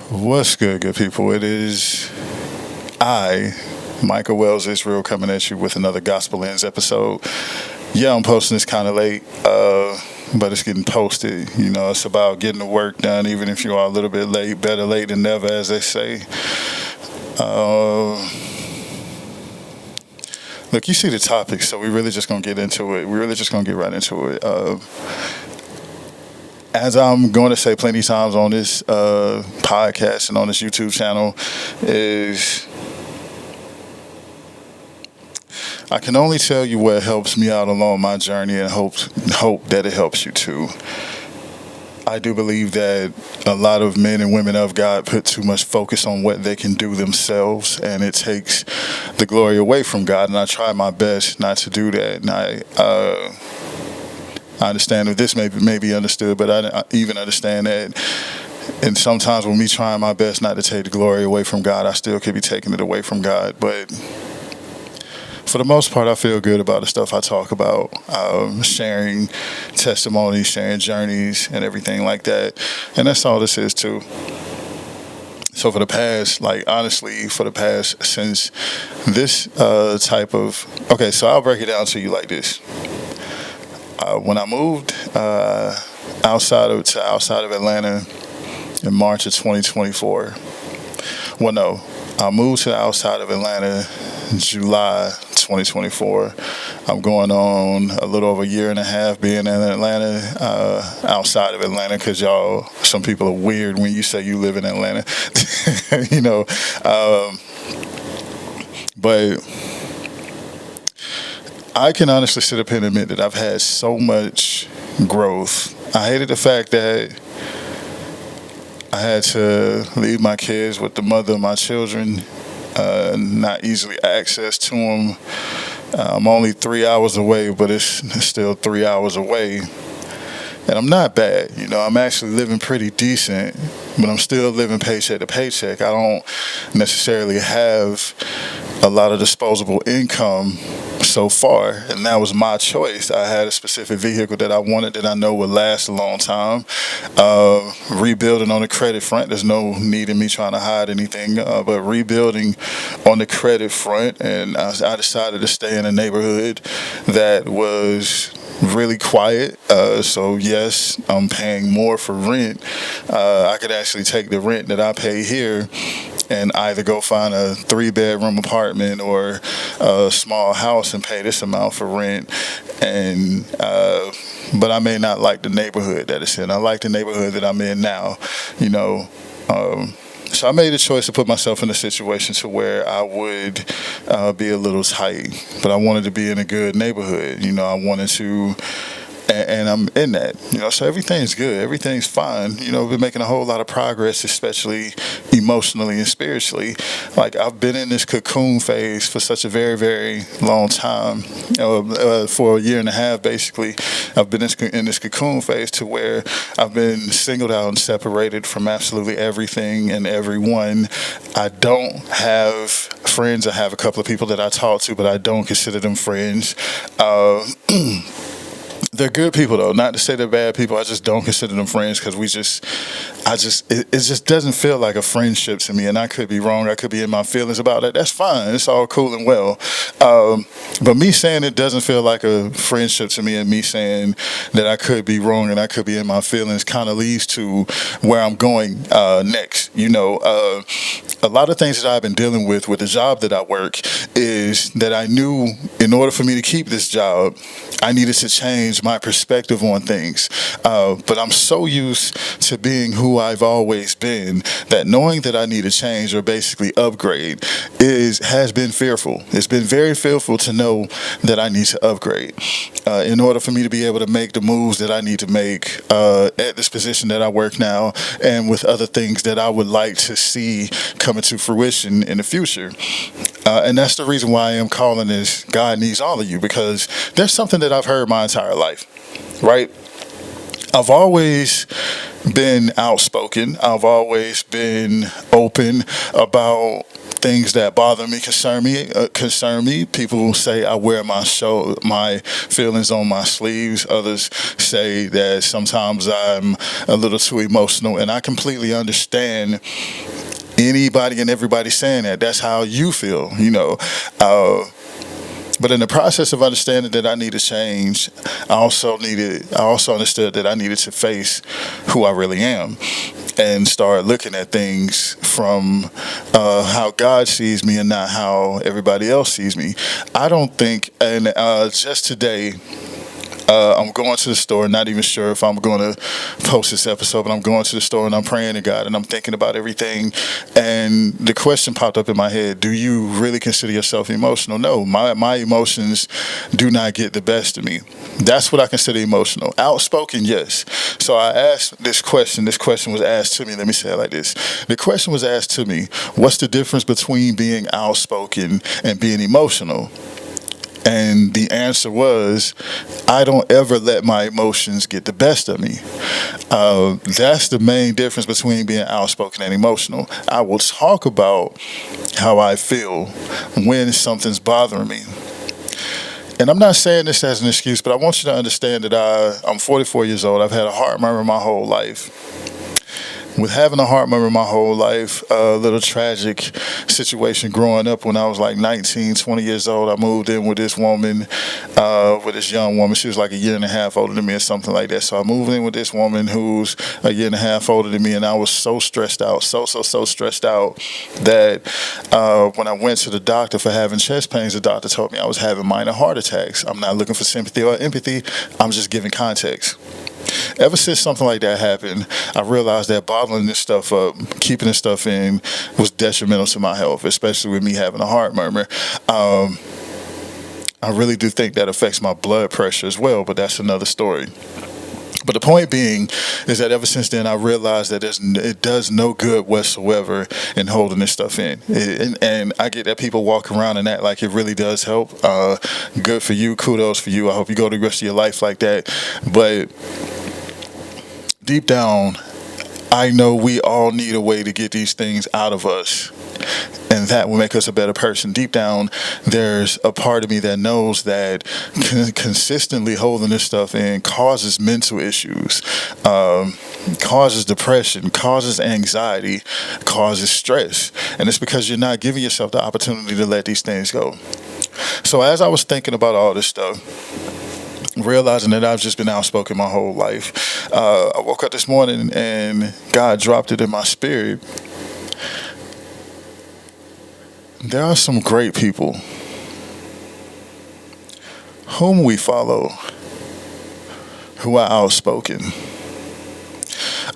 What's good people? It is I, Michael Wells Israel, coming at you with another Gospel Lens episode. Yeah, I'm posting this kind of late, but it's getting posted. You know, it's about getting the work done, even if you are a little bit late. Better late than never, as they say. Look, you see the topic, so we really just gonna get into it. We're really just gonna get right into it. As I'm going to say plenty of times on this podcast and on this YouTube channel, is I can only tell you what helps me out along my journey, and hope that it helps you too. I do believe that a lot of men and women of God put too much focus on what they can do themselves, and it takes the glory away from God. And I try my best not to do that. And I understand that this may be understood, but I even understand that. And sometimes when me trying my best not to take the glory away from God, I still could be taking it away from God. But for the most part, I feel good about the stuff I talk about, sharing testimonies, sharing journeys, and everything like that. And that's all this is too. So for the past, since this so I'll break it down to you like this. When I moved outside of Atlanta in March of 2024. Well, no, I moved to outside of Atlanta in July 2024. I'm going on a little over a year and a half being in Atlanta, outside of Atlanta, because some people are weird when you say you live in Atlanta, you know. But I can honestly sit up here and admit that I've had so much growth. I hated the fact that I had to leave my kids with the mother of my children, not easily access to them. I'm only 3 hours away, but it's still 3 hours away. And I'm not bad, you know, I'm actually living pretty decent, but I'm still living paycheck to paycheck. I don't necessarily have a lot of disposable income so far, and that was my choice. I had a specific vehicle that I wanted that I know would last a long time. Rebuilding on the credit front, there's no need in me trying to hide anything, but rebuilding on the credit front, and I decided to stay in a neighborhood that was really quiet. So yes, I'm paying more for rent. I could actually take the rent that I pay here and either go find a 3-bedroom apartment or a small house and pay this amount for rent. And but I may not like the neighborhood that it's in. I like the neighborhood that I'm in now, you know. So I made a choice to put myself in a situation to where I would be a little tight, but I wanted to be in a good neighborhood. You know, I wanted to, and I'm in that, you know, so everything's good. Everything's fine. You know, we've been making a whole lot of progress, especially emotionally and spiritually. Like, I've been in this cocoon phase for such a very, very long time, for a year and a half, basically. I've been in this cocoon phase to where I've been singled out and separated from absolutely everything and everyone. I don't have friends. I have a couple of people that I talk to, but I don't consider them friends. They're good people, though. Not to say they're bad people. I just don't consider them friends because it just doesn't feel like a friendship to me. And I could be wrong. I could be in my feelings about that. That's fine. It's all cool and well. But me saying it doesn't feel like a friendship to me, and me saying that I could be wrong and I could be in my feelings, kind of leads to where I'm going next. You know, a lot of things that I've been dealing with the job that I work is that I knew in order for me to keep this job, I needed to change my perspective on things. But I'm so used to being who I've always been that knowing that I need to change, or basically upgrade, has been fearful. It's been very fearful to know that I need to upgrade in order for me to be able to make the moves that I need to make at this position that I work now, and with other things that I would like to see coming to fruition in the future. And that's the reason why I am calling this God Needs All of You, because there's something that I've heard my entire life, right? I've always been outspoken. I've always been open about things that bother me concern me. People say I wear my feelings on my sleeves. Others say that sometimes I'm a little too emotional, and I completely understand anybody and everybody saying that. That's how you feel, you know. But in the process of understanding that I need to change, I also understood that I needed to face who I really am and start looking at things from how God sees me and not how everybody else sees me. I don't think, and just today, I'm going to the store, not even sure if I'm going to post this episode, but I'm going to the store and I'm praying to God and I'm thinking about everything. And the question popped up in my head: do you really consider yourself emotional? No, my emotions do not get the best of me. That's what I consider emotional. Outspoken, yes. So I asked this question. This question was asked to me. Let me say it like this. The question was asked to me: what's the difference between being outspoken and being emotional? And the answer was, I don't ever let my emotions get the best of me. That's the main difference between being outspoken and emotional. I will talk about how I feel when something's bothering me. And I'm not saying this as an excuse, but I want you to understand that I'm 44 years old. I've had a heart murmur my whole life. With having a heart murmur my whole life, a little tragic situation growing up when I was like 19, 20 years old. I moved in with this woman, with this young woman. She was like a year and a half older than me or something like that. So I moved in with this woman who's a year and a half older than me, and I was so stressed out, so stressed out that when I went to the doctor for having chest pains, the doctor told me I was having minor heart attacks. I'm not looking for sympathy or empathy. I'm just giving context. Ever since something like that happened, I realized that bottling this stuff up, keeping this stuff in, was detrimental to my health, especially with me having a heart murmur. I really do think that affects my blood pressure as well, but that's another story. But the point being is that ever since then, I realized that it does no good whatsoever in holding this stuff in. And I get that people walk around and act like it really does help. Good for you. Kudos for you. I hope you go the rest of your life like that. But deep down, I know we all need a way to get these things out of us, and that will make us a better person. Deep down, there's a part of me that knows that consistently holding this stuff in causes mental issues, causes depression, causes anxiety, causes stress. And it's because you're not giving yourself the opportunity to let these things go. So as I was thinking about all this stuff, realizing that I've just been outspoken my whole life, I woke up this morning and God dropped it in my spirit. There are some great people whom we follow who are outspoken.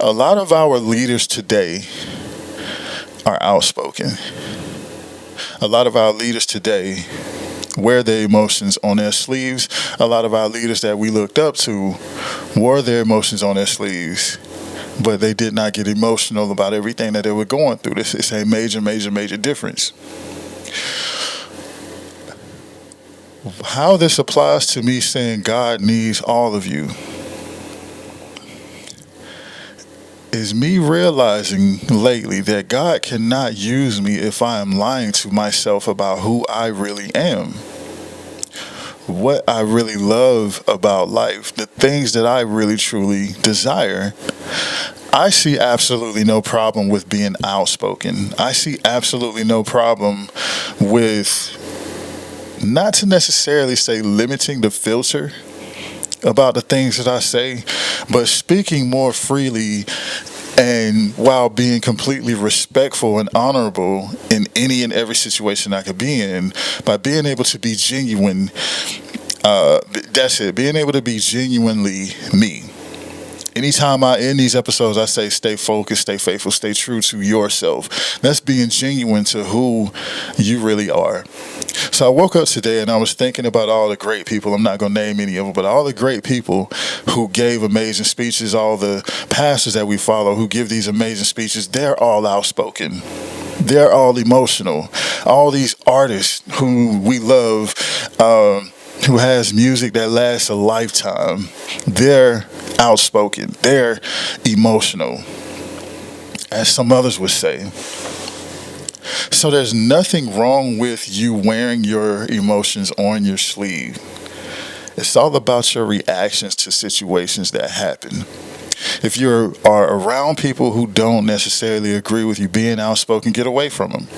A lot of our leaders today are outspoken. A lot of our leaders today wear their emotions on their sleeves. A lot of our leaders that we looked up to wore their emotions on their sleeves, but they did not get emotional about everything that they were going through. This is a major difference. How this applies to me saying God needs all of you is me realizing lately that God cannot use me if I am lying to myself about who I really am, what I really love about life, the things that I really truly desire. I see absolutely no problem with being outspoken. I see absolutely no problem with, not to necessarily say limiting the filter about the things that I say, but speaking more freely and while being completely respectful and honorable in any and every situation I could be in, by being able to be genuine. That's it, being able to be genuinely me. Anytime I end these episodes, I say stay focused, stay faithful, stay true to yourself. That's being genuine to who you really are. So I woke up today and I was thinking about all the great people. I'm not going to name any of them, but all the great people who gave amazing speeches, all the pastors that we follow who give these amazing speeches, they're all outspoken. They're all emotional. All these artists who we love, who has music that lasts a lifetime, they're outspoken, they're emotional, as some others would say. So there's nothing wrong with you wearing your emotions on your sleeve. It's all about your reactions to situations that happen. If you are around people who don't necessarily agree with you being outspoken, get away from them.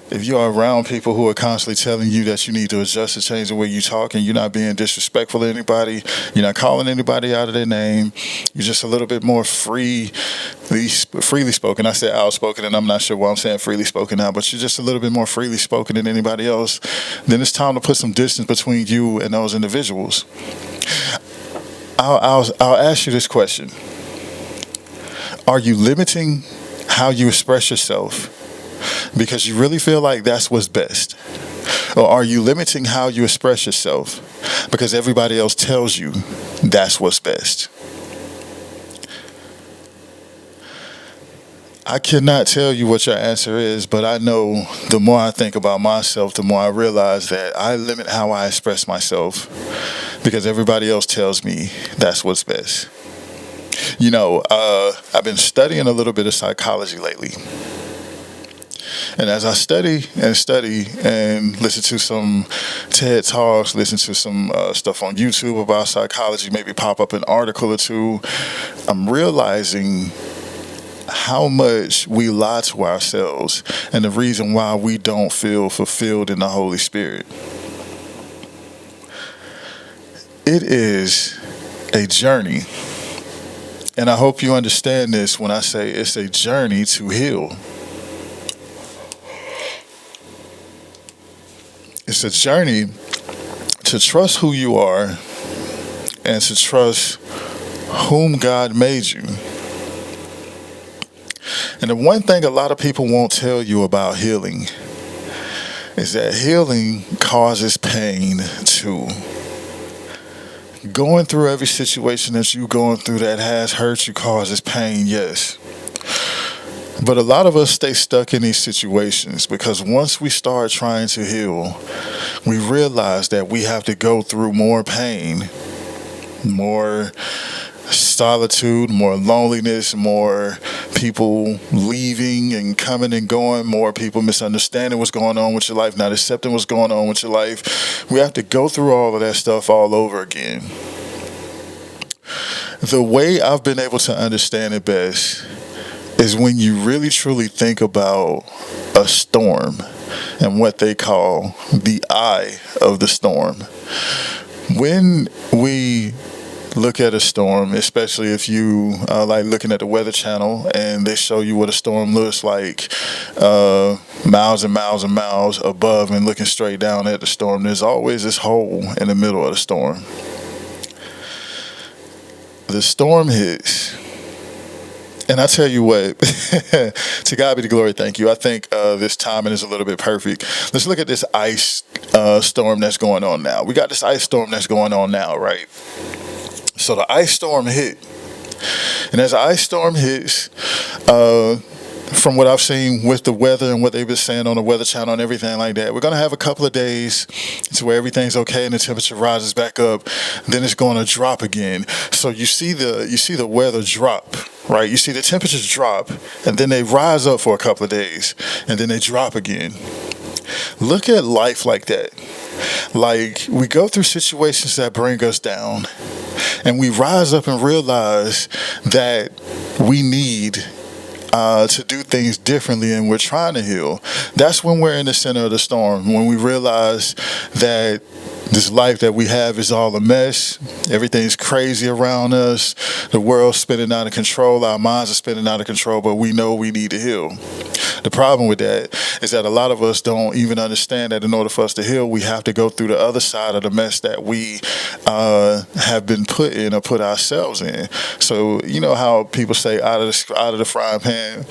If you are around people who are constantly telling you that you need to adjust and change the way you talk, and you're not being disrespectful to anybody, you're not calling anybody out of their name, you're just a little bit more freely spoken. I said outspoken, and I'm not sure why I'm saying freely spoken now, but you're just a little bit more freely spoken than anybody else, then it's time to put some distance between you and those individuals. I'll ask you this question. Are you limiting how you express yourself because you really feel like that's what's best? Or are you limiting how you express yourself because everybody else tells you that's what's best? I cannot tell you what your answer is, but I know the more I think about myself, the more I realize that I limit how I express myself because everybody else tells me that's what's best. I've been studying a little bit of psychology lately. And as I study and listen to some TED Talks, listen to some stuff on YouTube about psychology, maybe pop up an article or two, I'm realizing how much we lie to ourselves and the reason why we don't feel fulfilled in the Holy Spirit. It is a journey. And I hope you understand this when I say it's a journey to heal. It's a journey to trust who you are and to trust whom God made you. And the one thing a lot of people won't tell you about healing is that healing causes pain too. Going through every situation that you're going through that has hurt you causes pain, yes. But a lot of us stay stuck in these situations because once we start trying to heal, we realize that we have to go through more pain, more solitude, more loneliness, more people leaving and coming and going, more people misunderstanding what's going on with your life, not accepting what's going on with your life. We have to go through all of that stuff all over again. The way I've been able to understand it best is when you really truly think about a storm and what they call the eye of the storm. When we look at a storm, especially if you like looking at the Weather Channel and they show you what a storm looks like miles and miles and miles above and looking straight down at the storm, there's always this hole in the middle of the storm. The storm hits. And I tell you what, to God be the glory, thank you. I think this timing is a little bit perfect. Let's look at this ice storm that's going on now. We got this ice storm that's going on now, right? So the ice storm hit. And as the ice storm hits, from what I've seen with the weather and what they've been saying on the Weather Channel and everything like that, we're going to have a couple of days to where everything's okay and the temperature rises back up. Then it's going to drop again. So you see the weather drop, right? You see the temperatures drop and then they rise up for a couple of days and then they drop again. Look at life like that. Like, we go through situations that bring us down and we rise up and realize that we need to do things differently and we're trying to heal. That's when we're in the center of the storm, when we realize that this life that we have is all a mess. Everything's crazy around us. The world's spinning out of control. Our minds are spinning out of control, but we know we need to heal. The problem with that is that a lot of us don't even understand that in order for us to heal, we have to go through the other side of the mess that we have been put in or put ourselves in. So you know how people say out of the frying pan,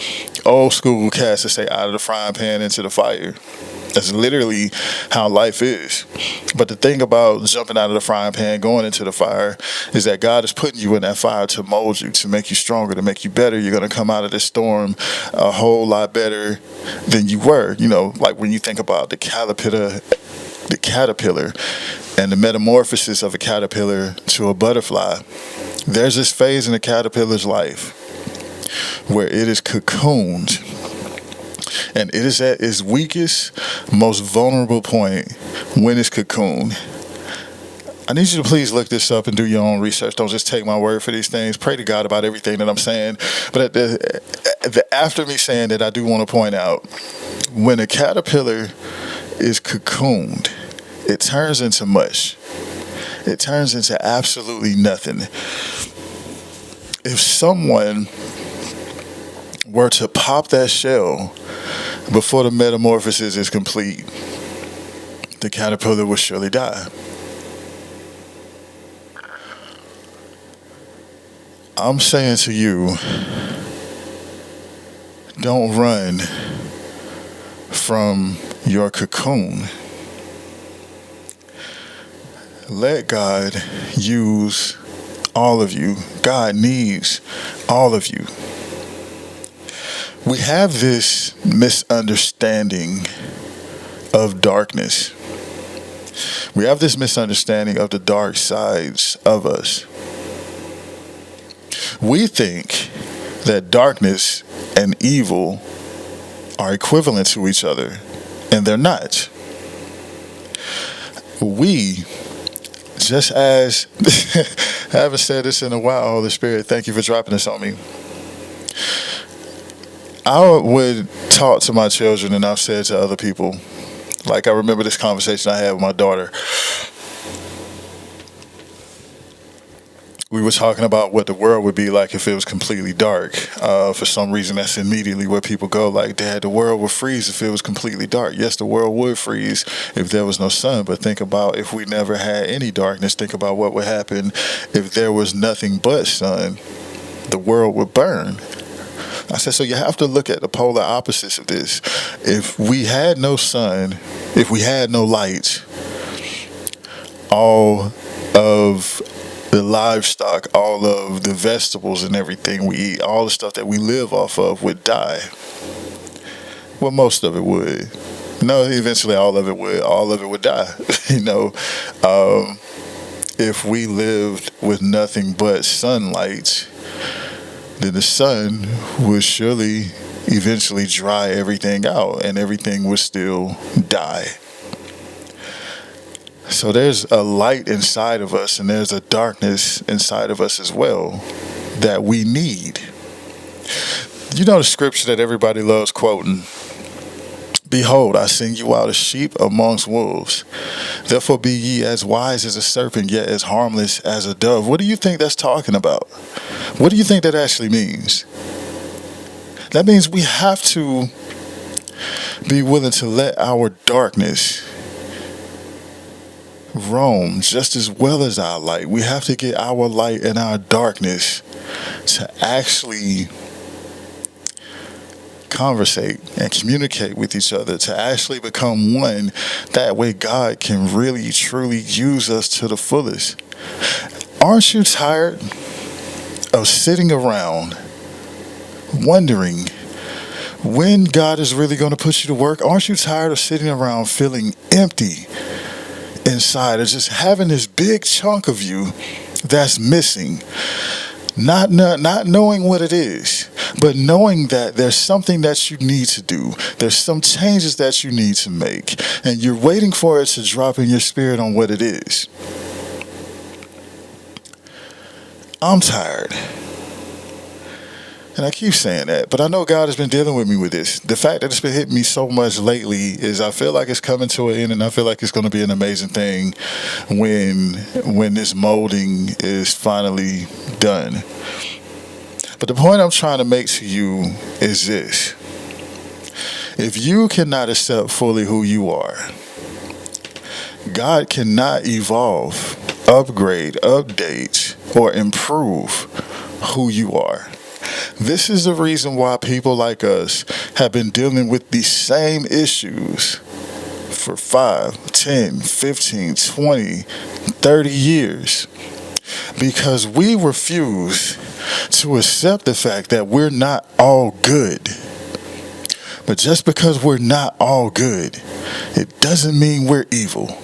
old school cats that say out of the frying pan into the fire. That's literally how life is. But the thing about jumping out of the frying pan, going into the fire, is that God is putting you in that fire to mold you, to make you stronger, to make you better. You're going to come out of this storm a whole lot better than you were. You know, like when you think about the caterpillar and the metamorphosis of a caterpillar to a butterfly. There's this phase in the caterpillar's life where it is cocooned. And it is at its weakest, most vulnerable point when it's cocooned. I need you to please look this up and do your own research. Don't just take my word for these things. Pray to God about everything that I'm saying. But after me saying that, I do want to point out, when a caterpillar is cocooned, it turns into mush. It turns into absolutely nothing. If someone were to pop that shell before the metamorphosis is complete, the caterpillar will surely die. I'm saying to you, don't run from your cocoon. Let God use all of you. God needs all of you. We have this misunderstanding of darkness. We have this misunderstanding of the dark sides of us. We think that darkness and evil are equivalent to each other, and they're not. We, just as, I haven't said this in a while, Holy Spirit, thank you for dropping this on me. I would talk to my children, and I've said to other people, like I remember this conversation I had with my daughter. We were talking about what the world would be like if it was completely dark. For some reason, that's immediately where people go, like, Dad, the world would freeze if it was completely dark. Yes, the world would freeze if there was no sun, but think about if we never had any darkness. Think about what would happen if there was nothing but sun. The world would burn. I said, so you have to look at the polar opposites of this. If we had no sun, if we had no light, all of the livestock, all of the vegetables and everything we eat, all the stuff that we live off of would die. Well, most of it would. No, eventually all of it would die. If we lived with nothing but sunlight, then the sun would surely eventually dry everything out and everything would still die. So there's a light inside of us and there's a darkness inside of us as well that we need. You know the scripture that everybody loves quoting? Behold, I send you out as sheep amongst wolves. Therefore be ye as wise as a serpent, yet as harmless as a dove. What do you think that's talking about? What do you think that actually means? That means we have to be willing to let our darkness roam just as well as our light. We have to get our light and our darkness to actually conversate and communicate with each other, to actually become one. That way God can really truly use us to the fullest. Aren't you tired of sitting around wondering when God is really going to put you to work? Aren't you tired of sitting around feeling empty inside, or just having this big chunk of you that's missing? Not knowing what it is, but knowing that there's something that you need to do. There's some changes that you need to make, and you're waiting for it to drop in your spirit on what it is. I'm tired. And I keep saying that, but I know God has been dealing with me with this. The fact that it's been hitting me so much lately is I feel like it's coming to an end, and I feel like it's going to be an amazing thing when this molding is finally done. But the point I'm trying to make to you is this. If you cannot accept fully who you are, God cannot evolve, upgrade, update, or improve who you are. This is the reason why people like us have been dealing with these same issues for 5, 10, 15, 20, 30 years. Because we refuse to accept the fact that we're not all good. But just because we're not all good, it doesn't mean we're evil.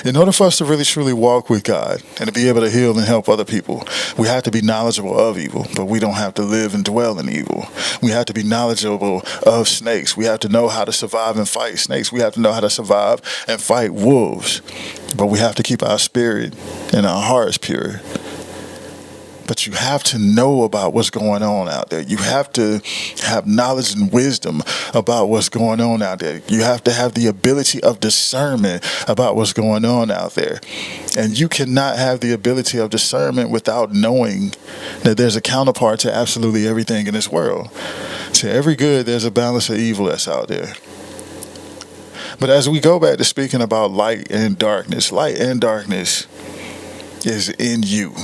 In order for us to really truly walk with God and to be able to heal and help other people, we have to be knowledgeable of evil, but we don't have to live and dwell in evil. We have to be knowledgeable of snakes. We have to know how to survive and fight snakes. We have to know how to survive and fight wolves, but we have to keep our spirit and our hearts pure. But you have to know about what's going on out there. You have to have knowledge and wisdom about what's going on out there. You have to have the ability of discernment about what's going on out there. And you cannot have the ability of discernment without knowing that there's a counterpart to absolutely everything in this world. To every good, there's a balance of evil that's out there. But as we go back to speaking about light and darkness is in you.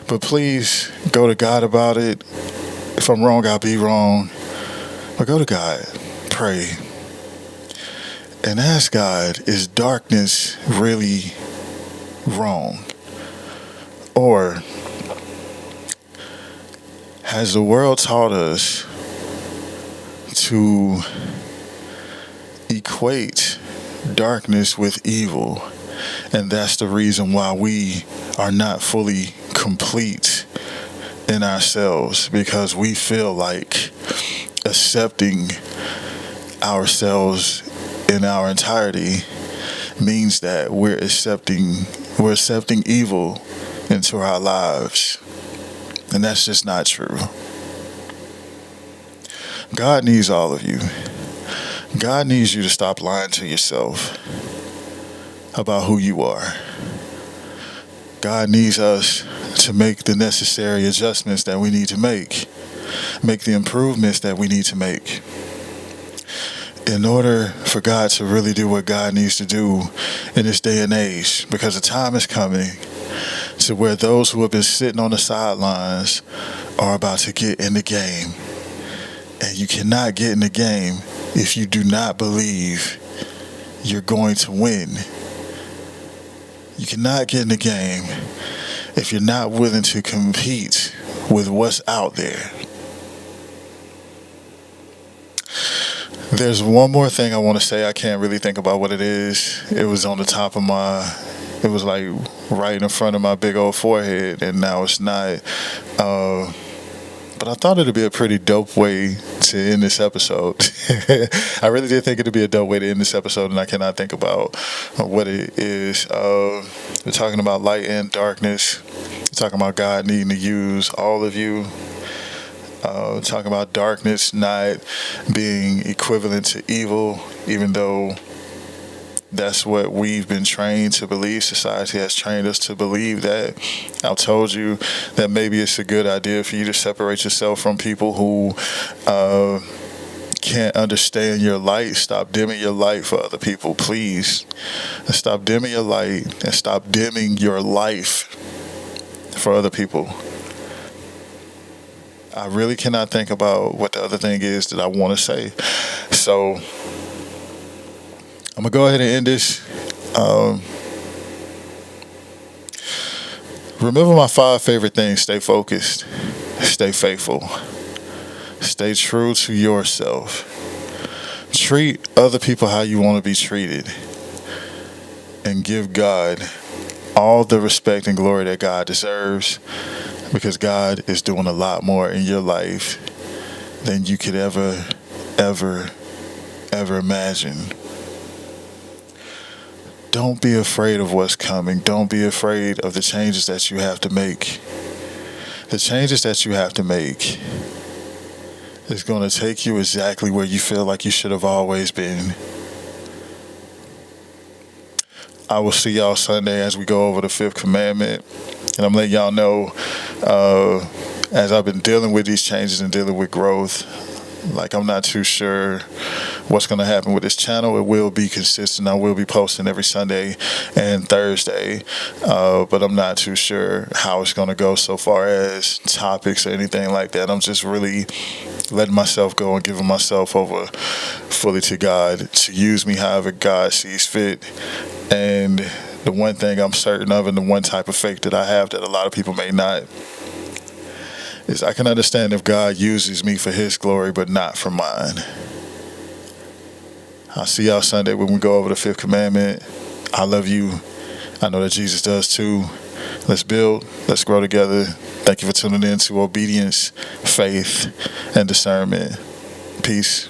But please go to God about it. If I'm wrong, I'll be wrong. But go to God, pray, and ask God, is darkness really wrong? Or has the world taught us to equate darkness with evil? And that's the reason why we are not fully complete in ourselves, because we feel like accepting ourselves in our entirety means that we're accepting evil into our lives. And that's just not true. God needs all of you. God needs you to stop lying to yourself about who you are. God needs us to make the necessary adjustments that we need to make the improvements that we need to make in order for God to really do what God needs to do in this day and age, because the time is coming to where those who have been sitting on the sidelines are about to get in the game. And you cannot get in the game if you do not believe you're going to win. You cannot get in the game if you're not willing to compete with what's out there. There's one more thing I want to say. I can't really think about what it is. It was on the top of it was like right in front of my big old forehead, and now it's not. But I thought it'd be a pretty dope way to end this episode. I really did think it'd be a dope way to end this episode, and I cannot think about what it is. We're talking about light and darkness. We're talking about God needing to use all of you. Talking about darkness not being equivalent to evil, even though that's what we've been trained to believe. Society has trained us to believe that. I've told you that maybe it's a good idea for you to separate yourself from people who can't understand your light. Stop dimming your light for other people, please. And stop dimming your light and stop dimming your life for other people. I really cannot think about what the other thing is that I want to say. So I'm going to go ahead and end this. Remember my 5 favorite things. Stay focused. Stay faithful. Stay true to yourself. Treat other people how you want to be treated. And give God all the respect and glory that God deserves. Because God is doing a lot more in your life than you could ever imagine. Don't be afraid of what's coming. Don't be afraid of the changes that you have to make. The changes that you have to make is going to take you exactly where you feel like you should have always been. I will see y'all Sunday as we go over the 5th commandment. And I'm letting y'all know, as I've been dealing with these changes and dealing with growth, like I'm not too sure what's going to happen with this channel. It will be consistent. I will be posting every Sunday and Thursday, but I'm not too sure how it's going to go so far as topics or anything like that. I'm just really letting myself go and giving myself over fully to God to use me however God sees fit. And the one thing I'm certain of, and the one type of faith that I have that a lot of people may not, is I can understand if God uses me for His glory, but not for mine. I'll see y'all Sunday when we go over the 5th commandment. I love you. I know that Jesus does too. Let's build. Let's grow together. Thank you for tuning in to Obedience, Faith, and Discernment. Peace.